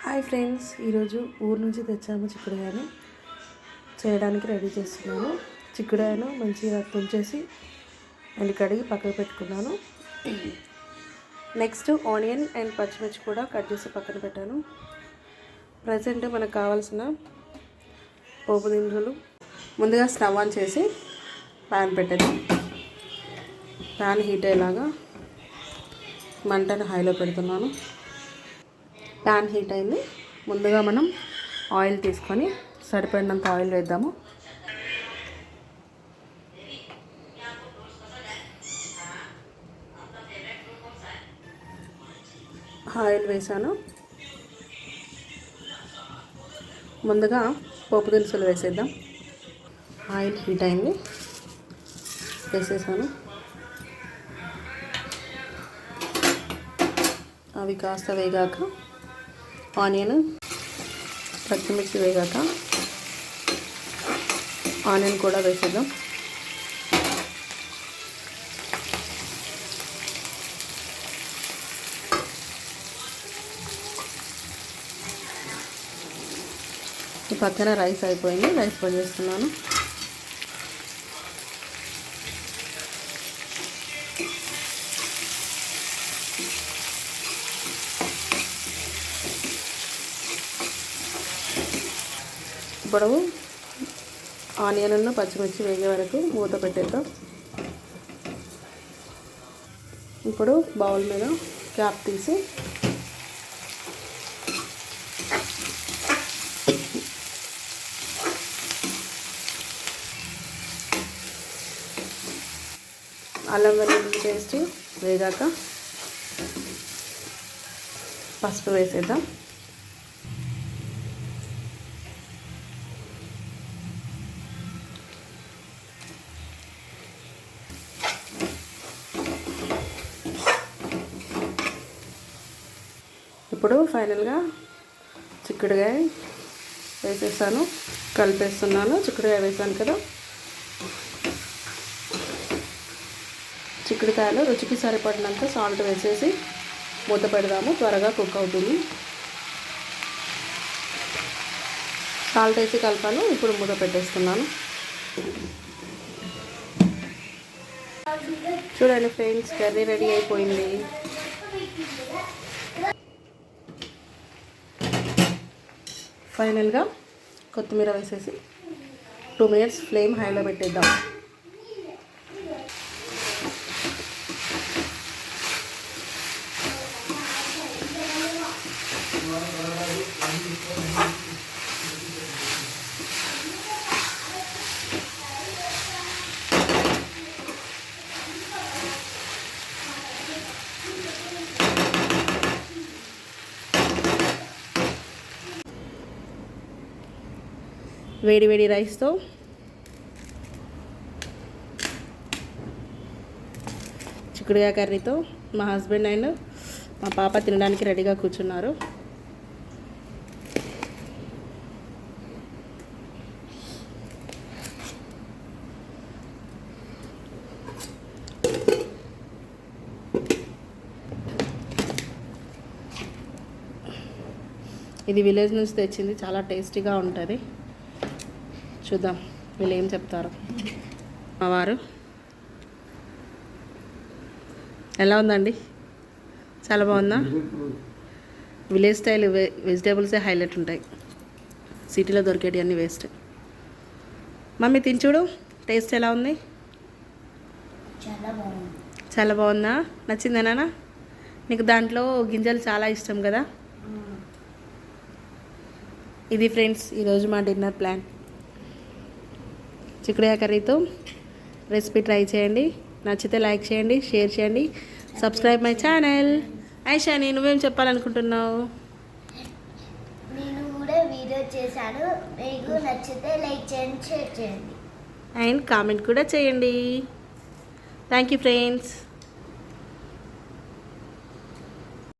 Hi friends, ఈరోజు ఊరు నుంచి తెచ్చాము చిక్కుడుకాయను చేయడానికి రెడీ చేస్తున్నాను. చిక్కుడుకాయను మంచిగా తుంచేసి మళ్ళీ కడిగి పక్కకు పెట్టుకున్నాను. నెక్స్ట్ ఆనియన్ అండ్ పచ్చిమిర్చి కూడా కట్ చేసి పక్కన పెట్టాను. ప్రజెంట్ మనకు కావాల్సిన పోపు దినుసులు ముందుగా స్టవ్ ఆన్ చేసి ప్యాన్ పెట్టేద్దాం. ప్యాన్ హీట్ అయ్యేలాగా మంటను హైలో పెడుతున్నాను. ప్యాన్ హీట్ అయింది. ముందుగా మనం ఆయిల్ తీసుకొని సరిపడినంత ఆయిల్ వేద్దాము. ఆయిల్ వేసాను. ముందుగా పోపు దినుసులు వేసేద్దాం. ఆయిల్ హీట్ అయింది, వేసేసాను. అవి కాస్త వేగాక ఆనియన్ పచ్చిమిర్చి వేగాక ఆనియన్ కూడా వేసేద్దాం. ఈ పక్కన రైస్ అయిపోయింది, రైస్ పొడి చేస్తున్నాను. ఇప్పుడు ఆనియన్ పచ్చిమిర్చి వేగే వరకు మూత పెట్టేద్దాం. ఇప్పుడు బౌల్ మీద క్యాప్ తీసి అల్లం వెల్లుల్లి పేస్ట్ వేగాక పసుపు వేసేద్దాం. ఇప్పుడు ఫైనల్గా చిక్కుడుకాయ వేసేసాను, కలిపేస్తున్నాను. చిక్కుడుకాయ వేసాను కదా, చిక్కుడుకాయలో రుచికి సరిపడినంత సాల్ట్ వేసేసి మూత పెడదాము. త్వరగా కుక్ అవుతుంది. సాల్ట్ వేసి కలిపాను. ఇప్పుడు మూత పెట్టేస్తున్నాను. చూడండి ఫ్రెండ్స్, కర్రీ రెడీ అయిపోయింది. ఫైనల్గా కొత్తిమీర వేసేసి 2 మినిట్స్ ఫ్లేమ్ హైలో పెట్టేద్దాం. వేడి వేడి రైస్తో చిక్కుడుకాయ కర్రీతో మా హస్బెండ్ అండ్ మా పాప తినడానికి రెడీగా కూర్చున్నారు. ఇది విలేజ్ నుంచి తెచ్చింది, చాలా టేస్టీగా ఉంటుంది. చూద్దాం వీళ్ళు ఏం చెప్తారు. మా వారు ఎలా ఉందండి? చాలా బాగుందా? విలేజ్ స్టైల్ వెజిటేబుల్సే హైలైట్ ఉంటాయి, సిటీలో దొరికేటి అన్నీ వేస్ట్. మమ్మీ తిని చూడు, టేస్ట్ ఎలా ఉంది? చాలా బాగుందా? నచ్చిందా నాన్న? నీకు దాంట్లో గింజలు చాలా ఇష్టం కదా. ఇది ఫ్రెండ్స్ ఈరోజు మా డిన్నర్ ప్లాన్. చిక్కుడుకాయ కర్రీతో రెసిపీ ట్రై చేయండి. నచ్చితే లైక్ చేయండి, షేర్ చేయండి, సబ్స్క్రైబ్ మై ఛానల్. ఐషాని, నువ్వేం చెప్పాలనుకుంటున్నావు? నేను కూడా వీడియో చేశాను, మీకు నచ్చితే లైక్ చేయండి, షేర్ చేయండి అండ్ కామెంట్ కూడా చేయండి. Thank you friends.